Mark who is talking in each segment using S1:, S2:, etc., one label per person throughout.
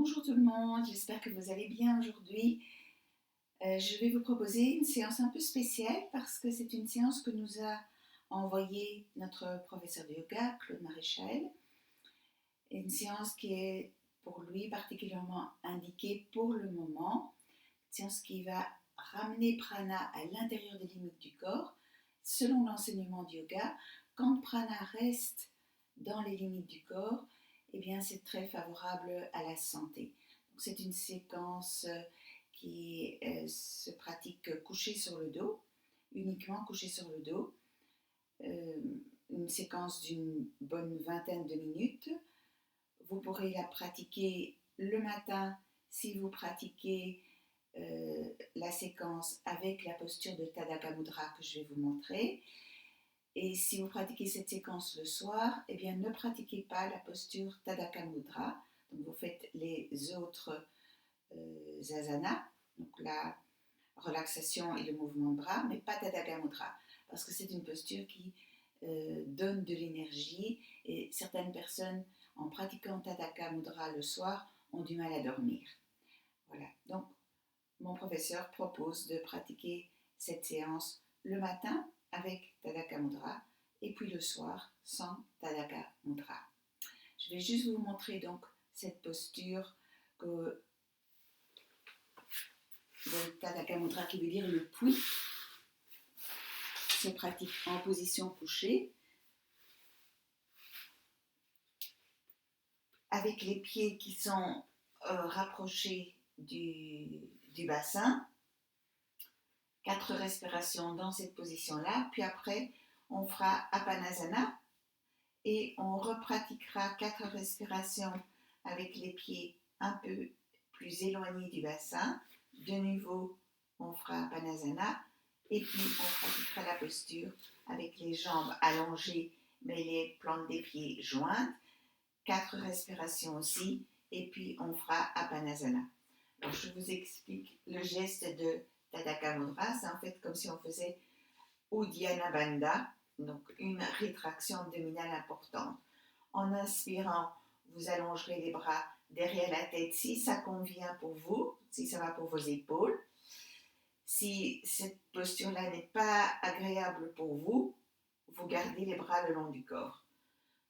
S1: Bonjour tout le monde, j'espère que vous allez bien aujourd'hui. Je vais vous proposer une séance un peu spéciale parce que c'est une séance que nous a envoyée notre professeur de yoga, Claude Maréchal. Une séance qui est pour lui particulièrement indiquée pour le moment. Une séance qui va ramener prana à l'intérieur des limites du corps. Selon l'enseignement du yoga, quand prana reste dans les limites du corps, eh bien c'est très favorable à la santé. Donc, c'est une séquence qui se pratique couché sur le dos, uniquement couché sur le dos. Une séquence d'une bonne vingtaine de minutes. Vous pourrez la pratiquer le matin si vous pratiquez la séquence avec la posture de Tadaka Mudra que je vais vous montrer. Et si vous pratiquez cette séquence le soir, eh bien ne pratiquez pas la posture Tadaka Mudra. Donc vous faites les autres asanas, donc la relaxation et le mouvement de bras, mais pas Tadaka Mudra, parce que c'est une posture qui donne de l'énergie et certaines personnes, en pratiquant Tadaka Mudra le soir, ont du mal à dormir. Voilà, donc mon professeur propose de pratiquer cette séance le matin avec Tadaka Mudra et puis le soir sans Tadaka Mudra. Je vais juste vous montrer donc cette posture que le Tadaka Mudra, qui veut dire le puits, se pratique en position couchée avec les pieds qui sont rapprochés du bassin. 4 respirations dans cette position-là, puis après on fera Apanasana et on repratiquera 4 respirations avec les pieds un peu plus éloignés du bassin. De nouveau, on fera Apanasana et puis on pratiquera la posture avec les jambes allongées mais les plantes des pieds jointes. 4 respirations aussi et puis on fera Apanasana. Alors je vous explique le geste de Tadaka Mudra, c'est en fait comme si on faisait Uddiyana Bandha, donc une rétraction abdominale importante. En inspirant, vous allongerez les bras derrière la tête si ça convient pour vous, si ça va pour vos épaules. Si cette posture-là n'est pas agréable pour vous, vous gardez les bras le long du corps.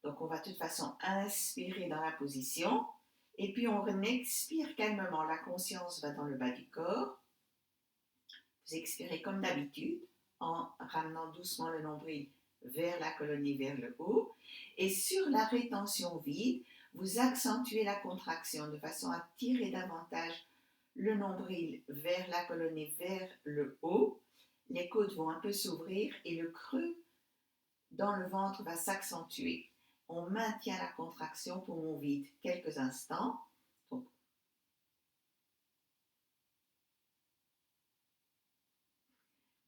S1: Donc on va de toute façon inspirer dans la position et puis on expire calmement. La conscience va dans le bas du corps. Vous expirez comme d'habitude en ramenant doucement le nombril vers la colonne et vers le haut. Et sur la rétention vide, vous accentuez la contraction de façon à tirer davantage le nombril vers la colonne et vers le haut. Les côtes vont un peu s'ouvrir et le creux dans le ventre va s'accentuer. On maintient la contraction pour mon vide quelques instants. Donc,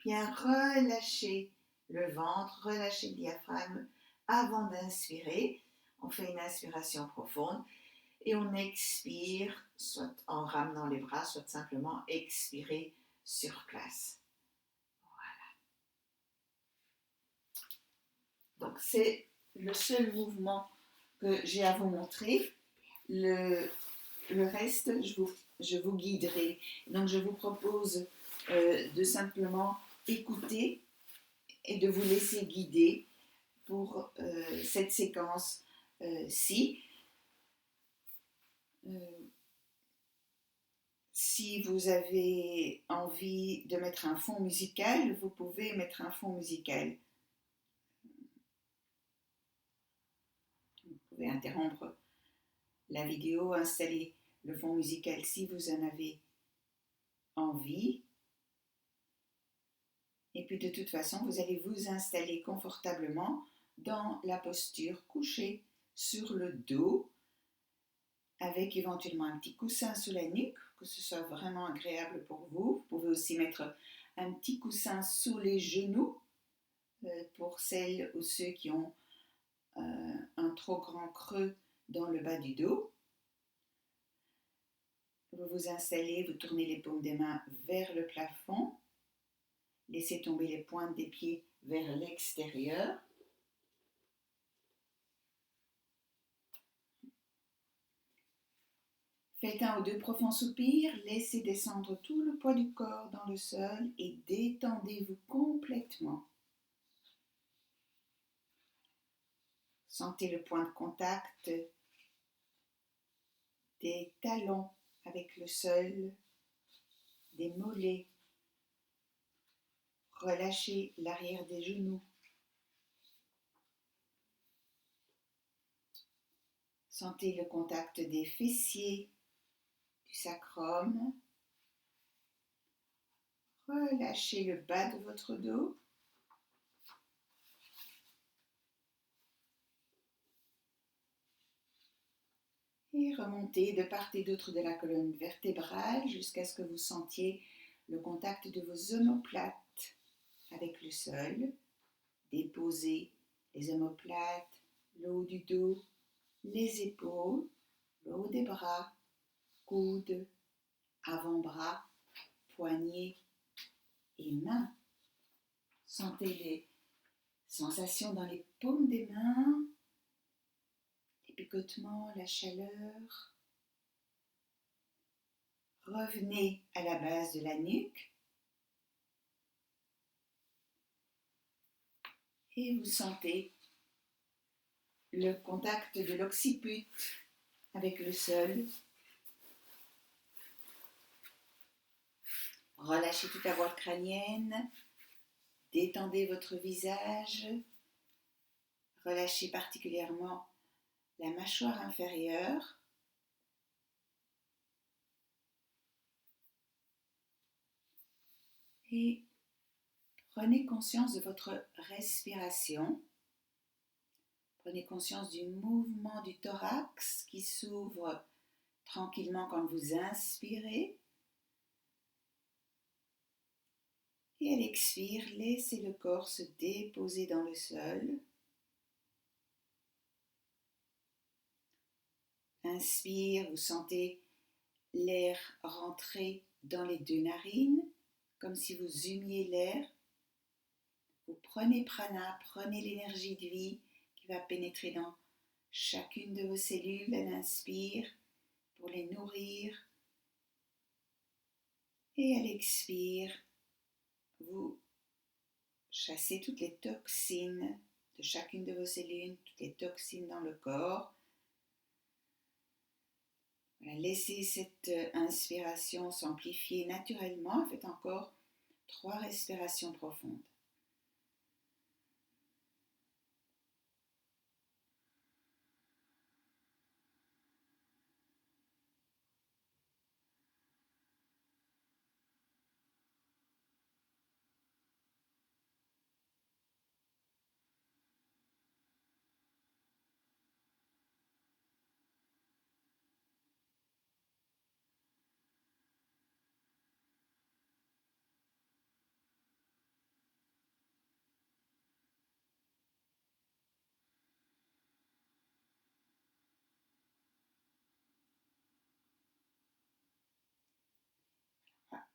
S1: bien relâchez le ventre, relâchez le diaphragme avant d'inspirer. On fait une inspiration profonde et on expire, soit en ramenant les bras, soit simplement expirer sur place. Voilà. Donc c'est le seul mouvement que j'ai à vous montrer. Le reste, je vous guiderai. Donc je vous propose de simplement écouter et de vous laisser guider pour cette séquence-ci. Si vous avez envie de mettre un fond musical, vous pouvez mettre un fond musical. Vous pouvez interrompre la vidéo, installer le fond musical si vous en avez envie. Et puis de toute façon, vous allez vous installer confortablement dans la posture couchée sur le dos, avec éventuellement un petit coussin sous la nuque, que ce soit vraiment agréable pour vous. Vous pouvez aussi mettre un petit coussin sous les genoux, pour celles ou ceux qui ont un trop grand creux dans le bas du dos. Vous vous installez, vous tournez les paumes des mains vers le plafond. Laissez tomber les pointes des pieds vers l'extérieur. Faites 1 ou 2 profonds soupirs, laissez descendre tout le poids du corps dans le sol et détendez-vous complètement. Sentez le point de contact des talons avec le sol, des mollets. Relâchez l'arrière des genoux. Sentez le contact des fessiers, du sacrum. Relâchez le bas de votre dos. Et remontez de part et d'autre de la colonne vertébrale jusqu'à ce que vous sentiez le contact de vos omoplates avec le sol. Déposez les omoplates, le haut du dos, les épaules, le haut des bras, coudes, avant-bras, poignets et mains. Sentez les sensations dans les paumes des mains, les picotements, la chaleur. Revenez à la base de la nuque et vous sentez le contact de l'occiput avec le sol. Relâchez toute la voile crânienne, détendez votre visage, relâchez particulièrement la mâchoire inférieure. Et prenez conscience de votre respiration. Prenez conscience du mouvement du thorax qui s'ouvre tranquillement quand vous inspirez. Et à l'expire, laissez le corps se déposer dans le sol. Inspire, vous sentez l'air rentrer dans les 2 narines, comme si vous humiez l'air. Vous prenez prana, prenez l'énergie de vie qui va pénétrer dans chacune de vos cellules à l'inspire pour les nourrir. Et à l'expire, vous chassez toutes les toxines de chacune de vos cellules, toutes les toxines dans le corps. Voilà, laissez cette inspiration s'amplifier naturellement. Faites encore 3 respirations profondes.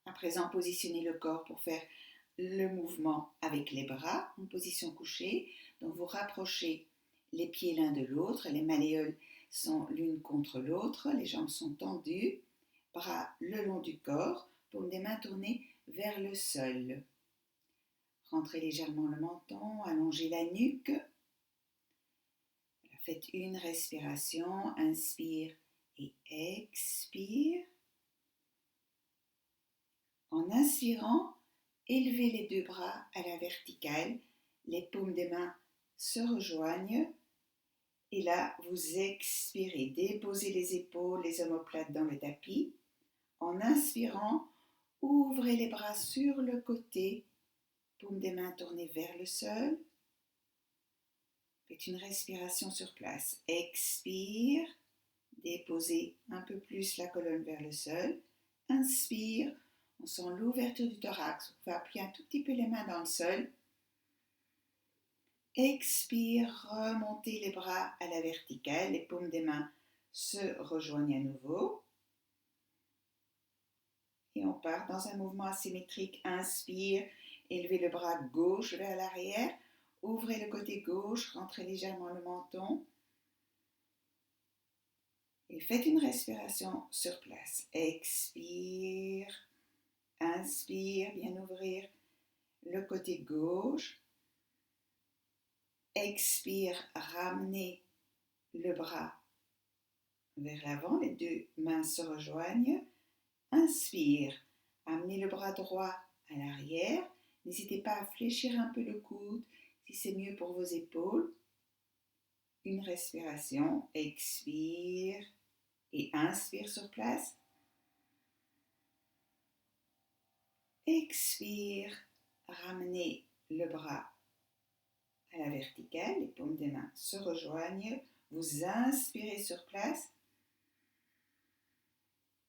S1: À présent, positionnez le corps pour faire le mouvement avec les bras en position couchée. Donc vous rapprochez les pieds l'un de l'autre, les malléoles sont l'une contre l'autre, les jambes sont tendues, bras le long du corps, paumes des mains tournées vers le sol. Rentrez légèrement le menton, allongez la nuque. Faites une respiration, inspire et expire. En inspirant, élevez les 2 bras à la verticale, les paumes des mains se rejoignent et là vous expirez, déposez les épaules, les omoplates dans le tapis. En inspirant, ouvrez les bras sur le côté, paumes des mains tournées vers le sol. Faites une respiration sur place. Expire, déposez un peu plus la colonne vers le sol. Inspire, on sent l'ouverture du thorax. Vous pouvez appuyer un tout petit peu les mains dans le sol. Expire, remontez les bras à la verticale. Les paumes des mains se rejoignent à nouveau. Et on part dans un mouvement asymétrique. Inspire, élevez le bras gauche vers l'arrière. Ouvrez le côté gauche, rentrez légèrement le menton. Et Et faites une respiration sur place. Expire, inspire, bien ouvrir le côté gauche. Expire, ramenez le bras vers l'avant, les deux mains se rejoignent. Inspire, amenez le bras droit à l'arrière. N'hésitez pas à fléchir un peu le coude si c'est mieux pour vos épaules. Une respiration, expire et inspire sur place. Expire, ramenez le bras à la verticale, les paumes des mains se rejoignent. Vous inspirez sur place.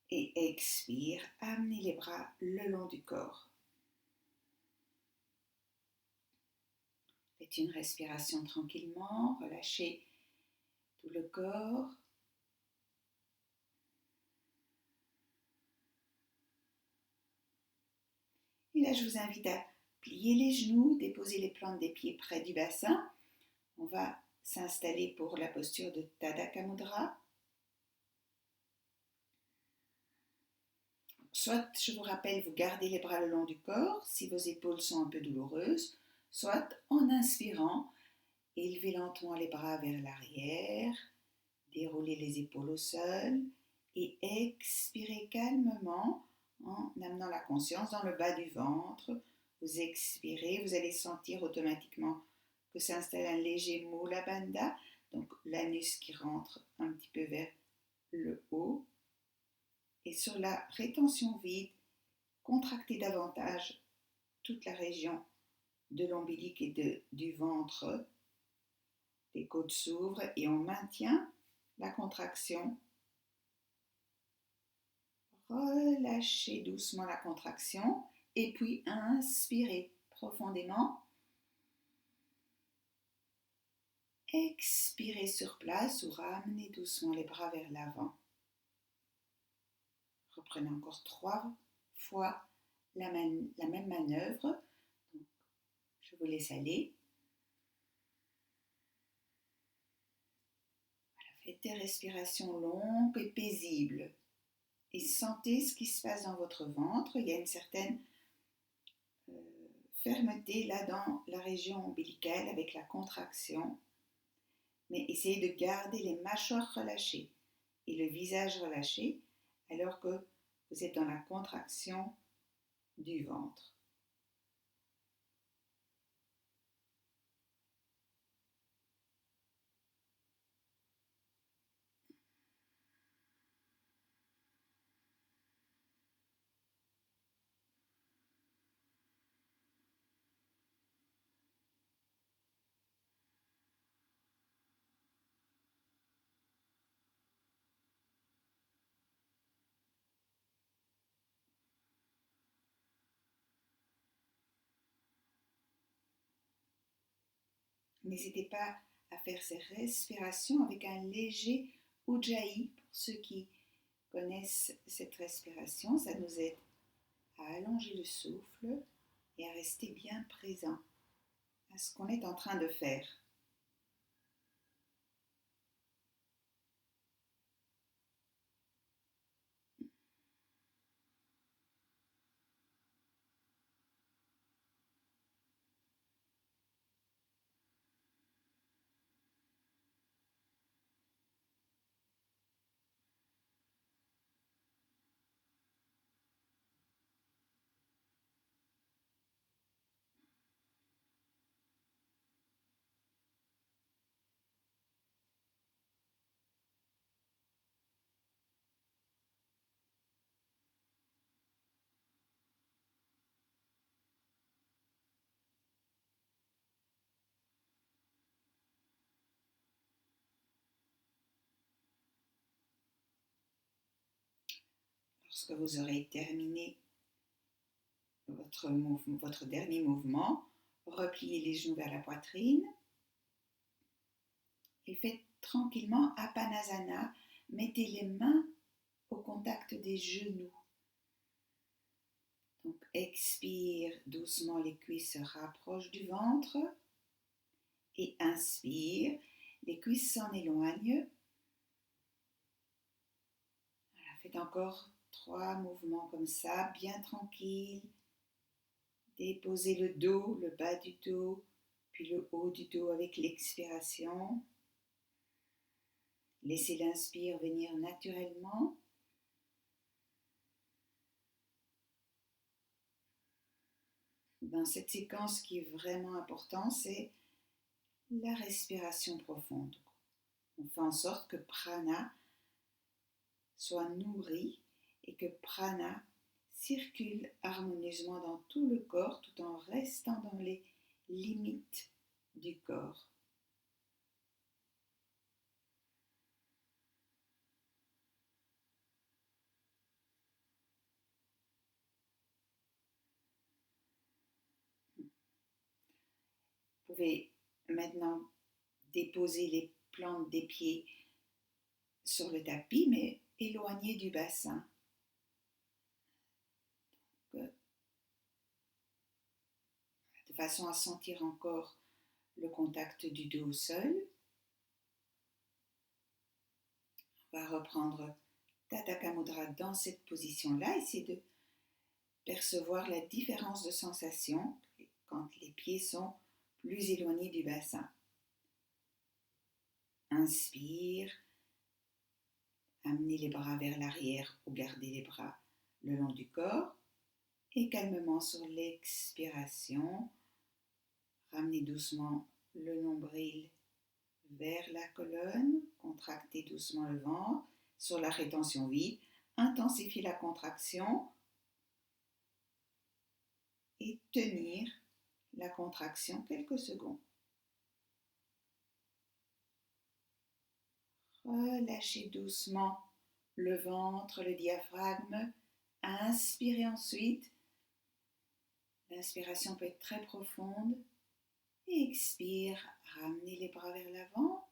S1: Et expire, amenez les bras le long du corps. Faites une respiration tranquillement, relâchez tout le corps. Et là, je vous invite à plier les genoux, déposer les plantes des pieds près du bassin. On va s'installer pour la posture de Tadaka Mudra. Soit, je vous rappelle, vous gardez les bras le long du corps si vos épaules sont un peu douloureuses, soit en inspirant, élevez lentement les bras vers l'arrière, déroulez les épaules au sol et expirez calmement en amenant la conscience dans le bas du ventre. Vous expirez, vous allez sentir automatiquement que s'installe un léger Mula Bandha, donc l'anus qui rentre un petit peu vers le haut. Et sur la rétention vide, contractez davantage toute la région de l'ombilic et du ventre. Les côtes s'ouvrent et on maintient la contraction. Relâchez doucement la contraction et puis inspirez profondément. Expirez sur place ou ramenez doucement les bras vers l'avant. Reprenez encore 3 fois la même manœuvre. Donc, je vous laisse aller. Voilà, faites des respirations longues et paisibles. Et sentez ce qui se passe dans votre ventre. Il y a une certaine fermeté là dans la région ombilicale avec la contraction. Mais essayez de garder les mâchoires relâchées et le visage relâché alors que vous êtes dans la contraction du ventre. N'hésitez pas à faire ces respirations avec un léger ujjayi. Pour ceux qui connaissent cette respiration, ça nous aide à allonger le souffle et à rester bien présent à ce qu'on est en train de faire. Lorsque vous aurez terminé votre dernier mouvement, repliez les genoux vers la poitrine et faites tranquillement Apanasana. Mettez les mains au contact des genoux. Donc expire doucement, les cuisses se rapprochent du ventre et inspire, les cuisses s'en éloignent. Faites encore 3 mouvements comme ça, bien tranquille. Déposez le dos, le bas du dos, puis le haut du dos avec l'expiration. Laissez l'inspire venir naturellement. Dans cette séquence, ce qui est vraiment important, c'est la respiration profonde. On fait en sorte que prana soit nourri et que prana circule harmonieusement dans tout le corps tout en restant dans les limites du corps. Vous pouvez maintenant déposer les plantes des pieds sur le tapis, mais éloigné du bassin. De façon à sentir encore le contact du dos au sol. On va reprendre Tadaka Mudra dans cette position-là. Essayez de percevoir la différence de sensation quand les pieds sont plus éloignés du bassin. Inspire, amenez les bras vers l'arrière ou gardez les bras le long du corps. Et calmement sur l'expiration, ramenez doucement le nombril vers la colonne, contractez doucement le ventre. Sur la rétention vide, intensifiez la contraction et tenir la contraction quelques secondes. Relâchez doucement le ventre, le diaphragme. Inspirez ensuite. L'inspiration peut être très profonde. Expire, ramenez les bras vers l'avant.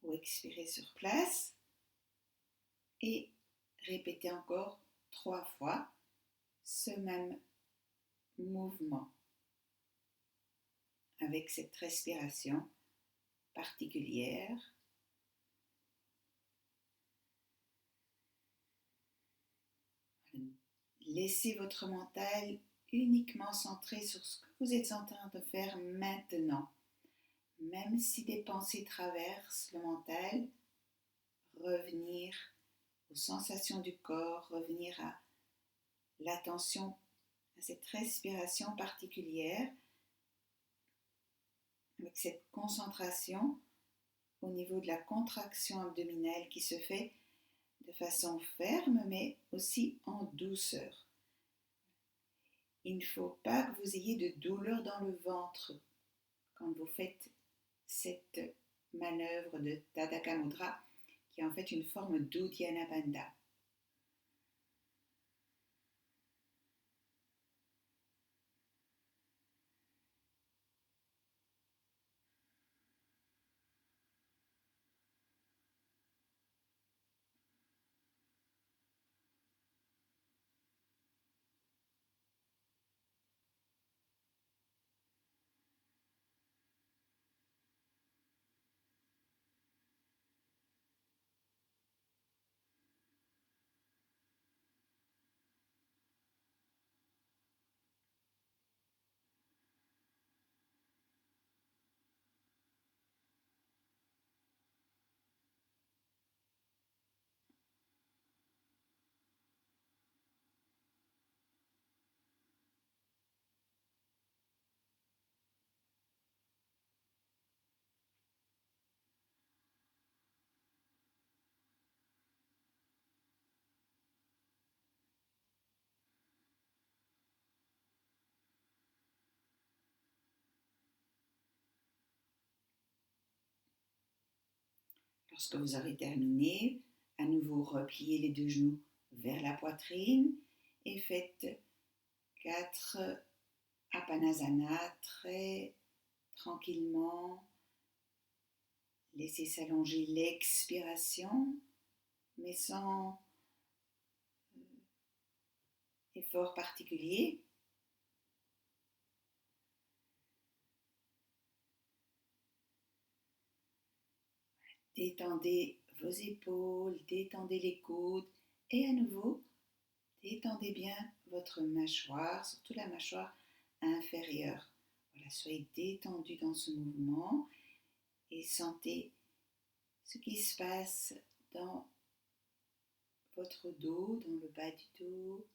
S1: Ou expirez sur place. Et répétez encore 3 fois ce même mouvement avec cette respiration particulière. Laissez votre mental uniquement centré sur ce que vous êtes en train de faire maintenant. Même si des pensées traversent le mental, revenir aux sensations du corps, revenir à l'attention à cette respiration particulière, avec cette concentration au niveau de la contraction abdominale qui se fait de façon ferme mais aussi en douceur. Il ne faut pas que vous ayez de douleur dans le ventre quand vous faites cette manœuvre de Tadaka Mudra qui est en fait une forme d'Uddiyana Bandha. Lorsque vous aurez terminé, à nouveau repliez les 2 genoux vers la poitrine et faites 4 Apanasana très tranquillement. Laissez s'allonger l'expiration, mais sans effort particulier. Détendez vos épaules, détendez les coudes et à nouveau, détendez bien votre mâchoire, surtout la mâchoire inférieure. Voilà, soyez détendu dans ce mouvement et sentez ce qui se passe dans votre dos, dans le bas du dos.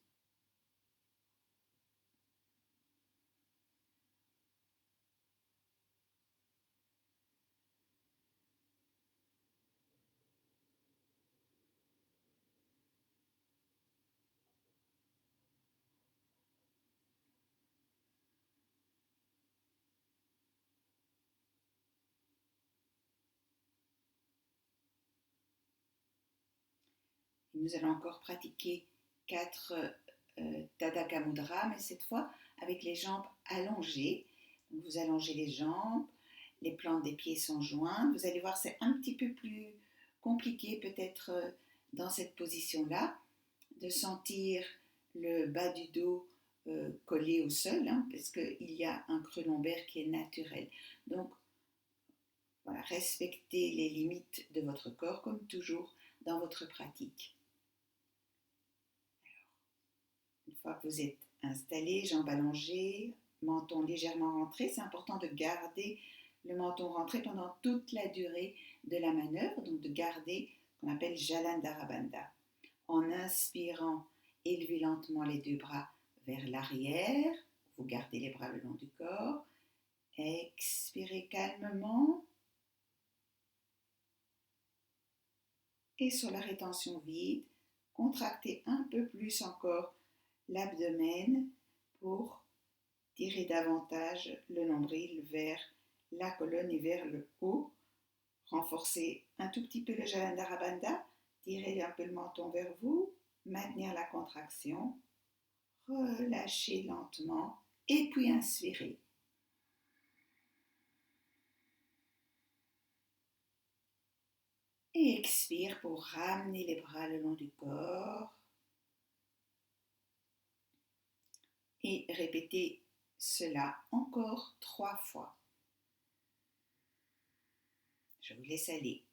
S1: Nous allons encore pratiquer 4 Tadaka Mudra, mais cette fois avec les jambes allongées. Donc vous allongez les jambes, les plantes des pieds sont jointes. Vous allez voir, c'est un petit peu plus compliqué peut-être dans cette position-là, de sentir le bas du dos collé au sol, parce qu'il y a un creux lombaire qui est naturel. Donc voilà, respectez les limites de votre corps comme toujours dans votre pratique. Une fois que vous êtes installé, jambes allongées, menton légèrement rentré, c'est important de garder le menton rentré pendant toute la durée de la manœuvre, donc de garder ce qu'on appelle Jalandhara Bandha. En inspirant, élevez lentement les deux bras vers l'arrière, vous gardez les bras le long du corps, expirez calmement et sur la rétention vide, contractez un peu plus encore l'abdomen pour tirer davantage le nombril vers la colonne et vers le haut. Renforcez un tout petit peu le Jalandhara Bandha, tirez un peu le menton vers vous, maintenir la contraction, relâchez lentement et puis inspirez. Et expire pour ramener les bras le long du corps. Et répétez cela encore 3 fois. Je vous laisse aller.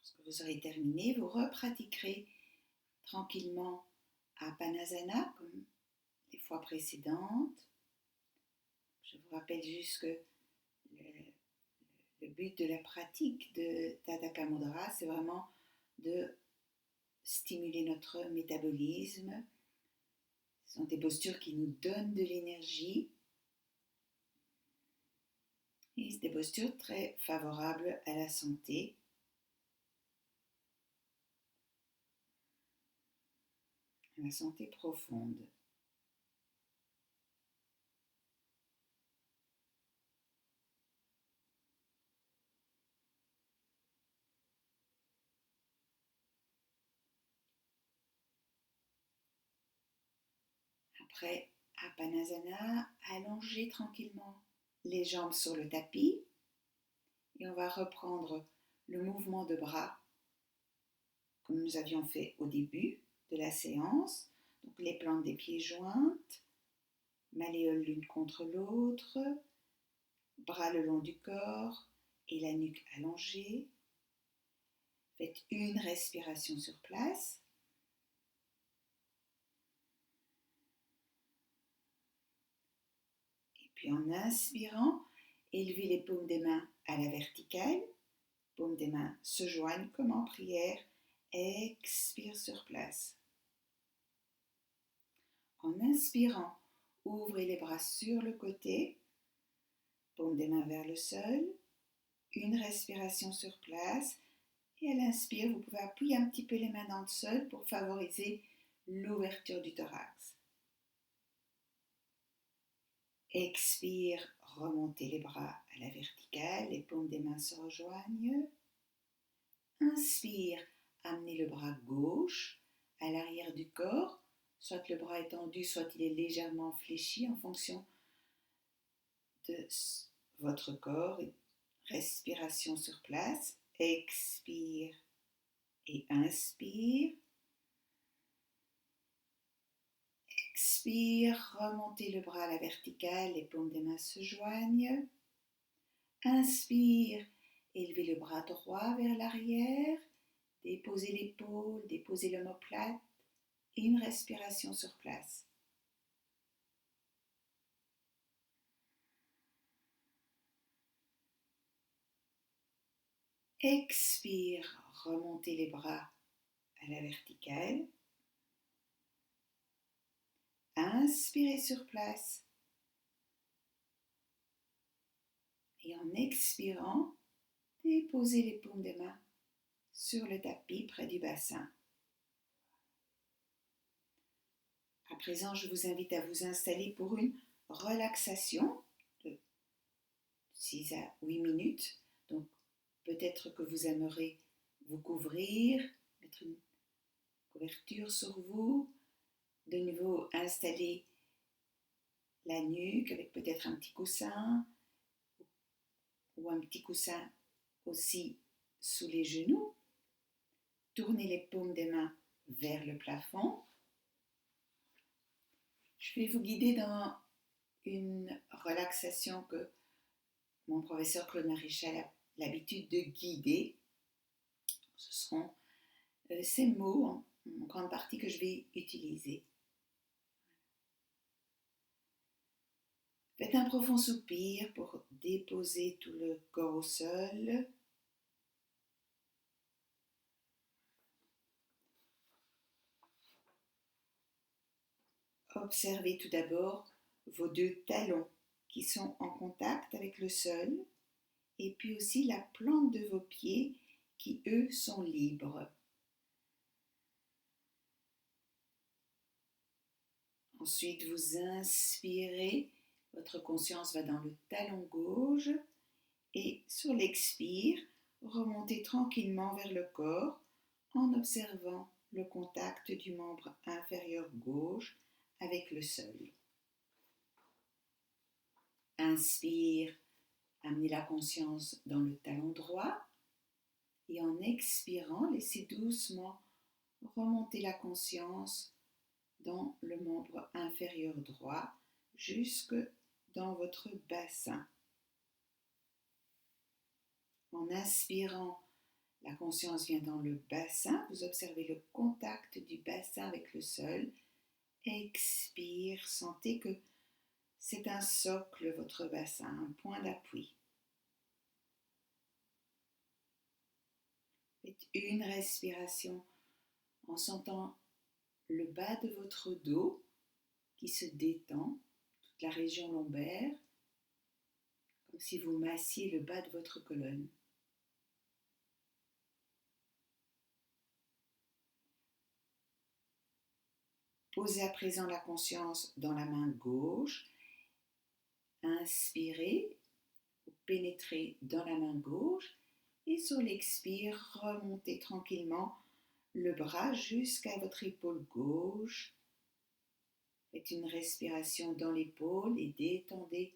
S1: Lorsque vous aurez terminé, vous repratiquerez tranquillement Apanasana comme les fois précédentes. Je vous rappelle juste que le but de la pratique de Tadaka Mudra, c'est vraiment de stimuler notre métabolisme. Ce sont des postures qui nous donnent de l'énergie et c'est des postures très favorables à la santé. À la santé profonde. Prêt à Panasana, allongez tranquillement les jambes sur le tapis et on va reprendre le mouvement de bras comme nous avions fait au début de la séance. Donc les plantes des pieds jointes, malléoles l'une contre l'autre, bras le long du corps et la nuque allongée. Faites une respiration sur place. Et puis en inspirant, élevez les paumes des mains à la verticale. Paumes des mains se joignent comme en prière. Expire sur place. En inspirant, ouvrez les bras sur le côté. Paumes des mains vers le sol. Une respiration sur place. Et à l'inspire, vous pouvez appuyer un petit peu les mains dans le sol pour favoriser l'ouverture du thorax. Expire, remontez les bras à la verticale, les paumes des mains se rejoignent. Inspire, amenez le bras gauche à l'arrière du corps, soit le bras est tendu, soit il est légèrement fléchi en fonction de votre corps. Respiration sur place, expire et inspire. Expire, remontez le bras à la verticale, les paumes des mains se joignent. Inspire, élevez le bras droit vers l'arrière, déposez l'épaule, déposez l'omoplate et une respiration sur place. Expire, remontez les bras à la verticale. Inspirez sur place. Et en expirant, déposez les paumes des mains sur le tapis près du bassin. À présent, je vous invite à vous installer pour une relaxation de 6 à 8 minutes. Donc, peut-être que vous aimerez vous couvrir, mettre une couverture sur vous, de nouveau installer la nuque avec peut-être un petit coussin ou un petit coussin aussi sous les genoux. Tournez les paumes des mains vers le plafond. Je vais vous guider dans une relaxation que mon professeur Claude Marichal a l'habitude de guider. Ce seront ces mots en grande partie que je vais utiliser. Faites un profond soupir pour déposer tout le corps au sol. Observez tout d'abord vos deux talons qui sont en contact avec le sol et puis aussi la plante de vos pieds qui, eux, sont libres. Ensuite, vous inspirez, votre conscience va dans le talon gauche et sur l'expire, remontez tranquillement vers le corps en observant le contact du membre inférieur gauche avec le sol. Inspire, amenez la conscience dans le talon droit et en expirant, laissez doucement remonter la conscience dans le membre inférieur droit jusque dans votre bassin. En inspirant, la conscience vient dans le bassin, vous observez le contact du bassin avec le sol. Expire, sentez que c'est un socle, votre bassin, un point d'appui. Faites une respiration en sentant le bas de votre dos qui se détend, toute la région lombaire, comme si vous massiez le bas de votre colonne. Posez à présent la conscience dans la main gauche. Inspirez, pénétrez dans la main gauche et sur l'expire, remontez tranquillement le bras jusqu'à votre épaule gauche. Faites une respiration dans l'épaule et détendez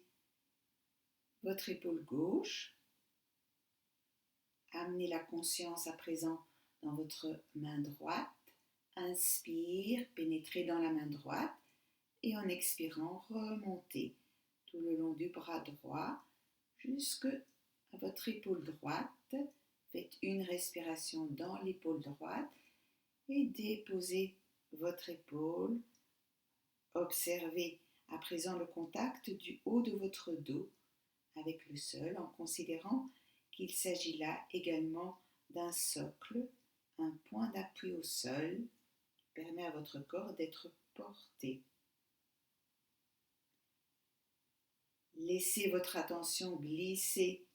S1: votre épaule gauche. Amenez la conscience à présent dans votre main droite. Inspire, pénétrez dans la main droite et en expirant, remontez tout le long du bras droit jusqu'à votre épaule droite. Faites une respiration dans l'épaule droite et déposez votre épaule. Observez à présent le contact du haut de votre dos avec le sol en considérant qu'il s'agit là également d'un socle, un point d'appui au sol qui permet à votre corps d'être porté. Laissez votre attention glisser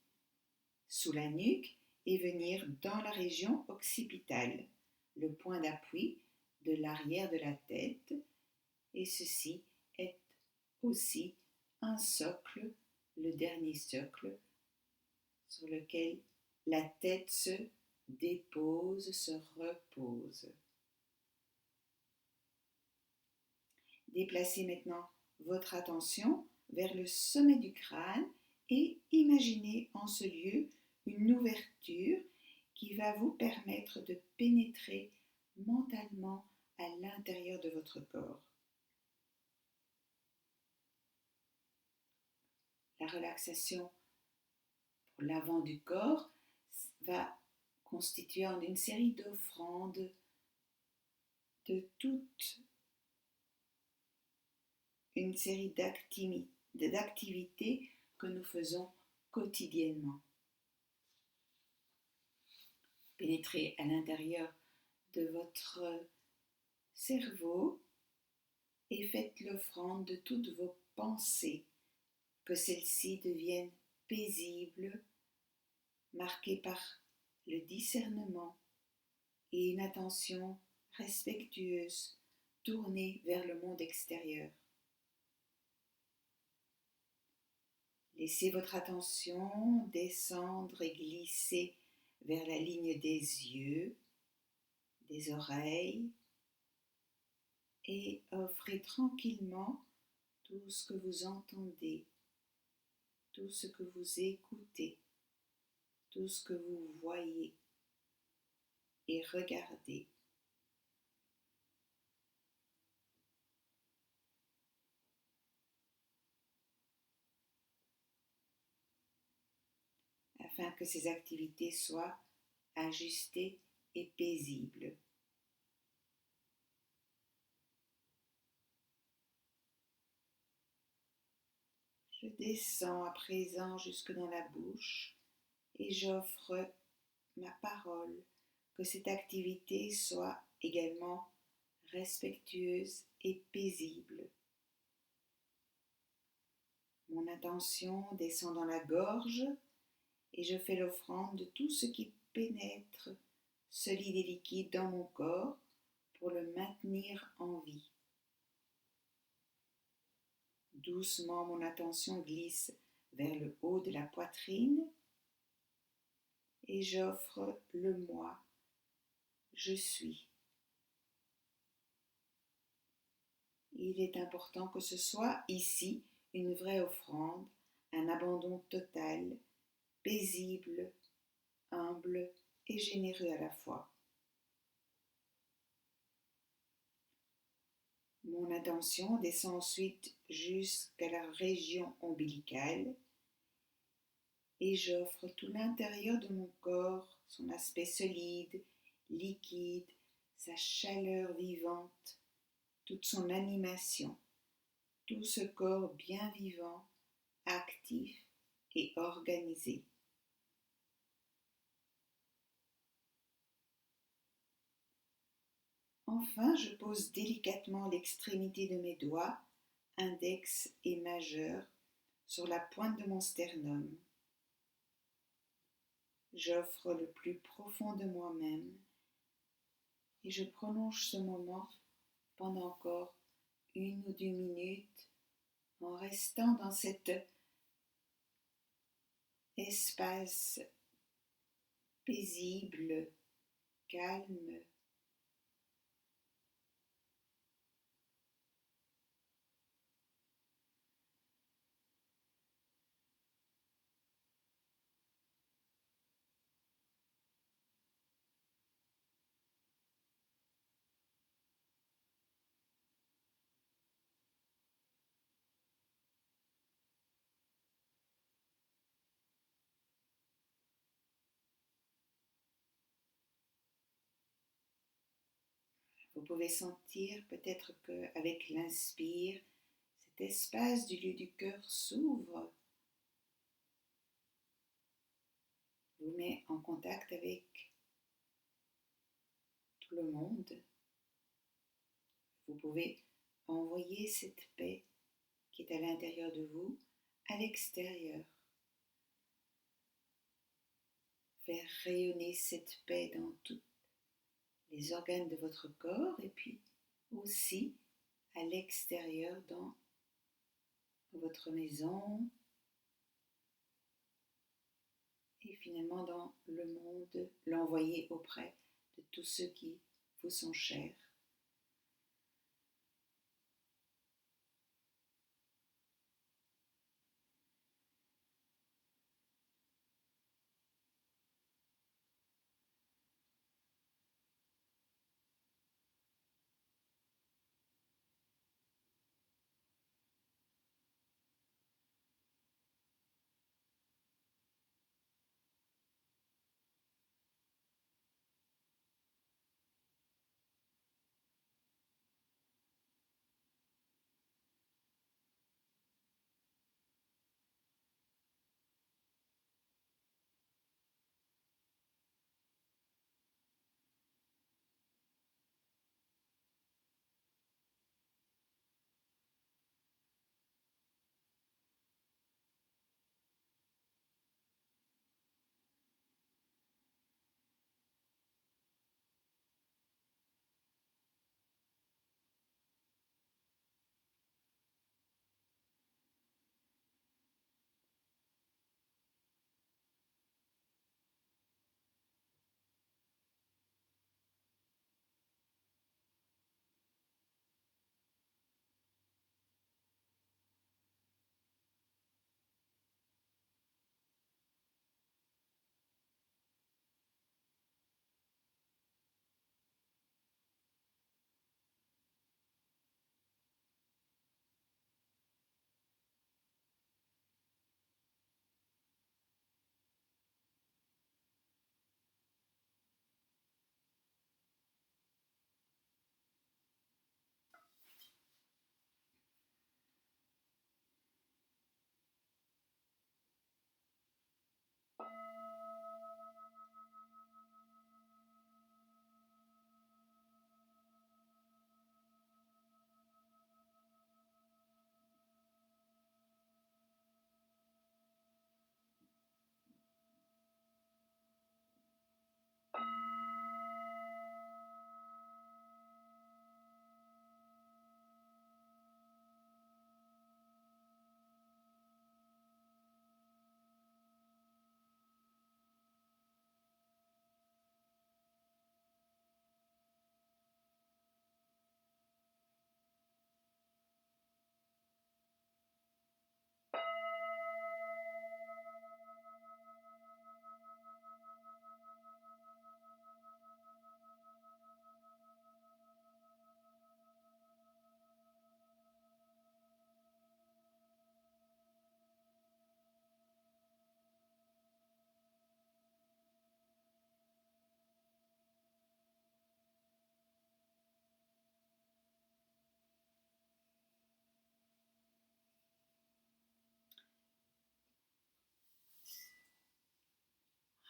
S1: sous la nuque et venir dans la région occipitale, le point d'appui de l'arrière de la tête, et ceci est aussi un socle, le dernier socle, sur lequel la tête se dépose, se repose. Déplacez maintenant votre attention vers le sommet du crâne et imaginez en ce lieu une ouverture qui va vous permettre de pénétrer mentalement à l'intérieur de votre corps. La relaxation pour l'avant du corps va constituer en une série d'offrandes de toute une série d'activités que nous faisons quotidiennement. Pénétrez à l'intérieur de votre cerveau et faites l'offrande de toutes vos pensées, que celles-ci deviennent paisibles, marquées par le discernement et une attention respectueuse tournée vers le monde extérieur. Laissez votre attention descendre et glisser vers la ligne des yeux, des oreilles, et offrez tranquillement tout ce que vous entendez, tout ce que vous écoutez, tout ce que vous voyez et regardez. Afin que ces activités soient ajustées et paisibles. Je descends à présent jusque dans la bouche et j'offre ma parole que cette activité soit également respectueuse et paisible. Mon attention descend dans la gorge et je fais l'offrande de tout ce qui pénètre solide et liquide dans mon corps pour le maintenir en vie. Doucement, mon attention glisse vers le haut de la poitrine et j'offre le moi. Je suis. Il est important que ce soit ici une vraie offrande, un abandon total, paisible, humble et généreux à la fois. Mon attention descend ensuite jusqu'à la région ombilicale et j'offre tout l'intérieur de mon corps, son aspect solide, liquide, sa chaleur vivante, toute son animation, tout ce corps bien vivant, actif et organisé. Enfin, je pose délicatement l'extrémité de mes doigts, index et majeur, sur la pointe de mon sternum. J'offre le plus profond de moi-même et je prolonge ce moment pendant encore 1 ou 2 minutes en restant dans cet espace paisible, calme, pouvez sentir peut-être qu'avec l'inspire, cet espace du lieu du cœur s'ouvre, vous met en contact avec tout le monde. Vous pouvez envoyer cette paix qui est à l'intérieur de vous à l'extérieur. Faire rayonner cette paix dans tous les organes de votre corps et puis aussi à l'extérieur dans votre maison et finalement dans le monde, l'envoyer auprès de tous ceux qui vous sont chers.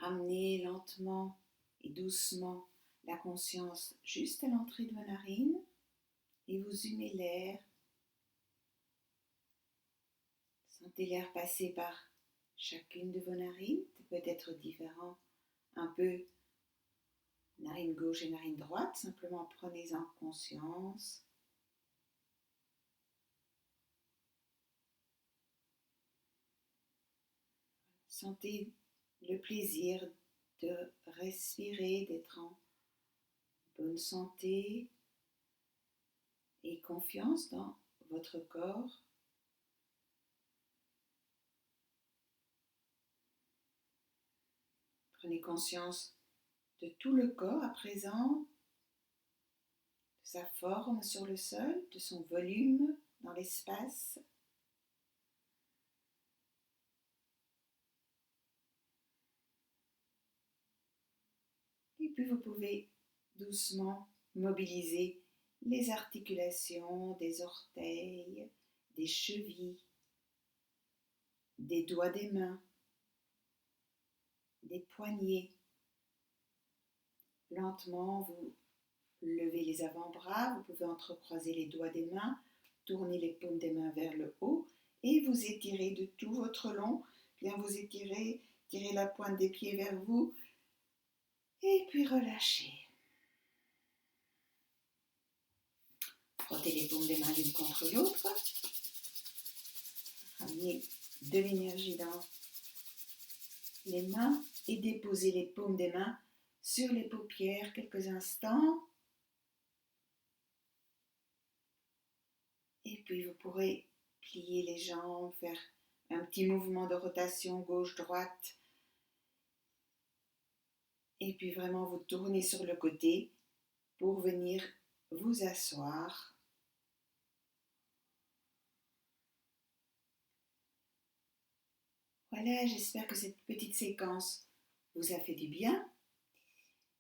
S1: Ramenez lentement et doucement la conscience juste à l'entrée de vos narines et vous humez l'air. Sentez l'air passer par chacune de vos narines, ça peut être différent un peu narine gauche et narine droite, simplement prenez-en conscience. Sentez le plaisir de respirer, d'être en bonne santé et confiance dans votre corps. Prenez conscience de tout le corps à présent, de sa forme sur le sol, de son volume dans l'espace. Et puis vous pouvez doucement mobiliser les articulations des orteils, des chevilles, des doigts des mains, des poignets. Lentement, vous levez les avant-bras, vous pouvez entrecroiser les doigts des mains, tourner les paumes des mains vers le haut et vous étirez de tout votre long. Bien vous étirez, tirez la pointe des pieds vers vous et puis relâchez. Frottez les paumes des mains l'une contre l'autre. Ramenez de l'énergie dans les mains et déposez les paumes des mains sur les paupières quelques instants. Et puis vous pourrez plier les jambes, faire un petit mouvement de rotation gauche-droite. Et puis vraiment vous tournez sur le côté pour venir vous asseoir. Voilà, j'espère que cette petite séquence vous a fait du bien.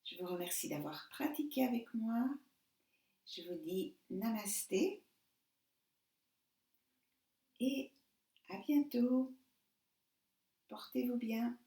S1: Je vous remercie d'avoir pratiqué avec moi. Je vous dis namasté et à bientôt. Portez-vous bien.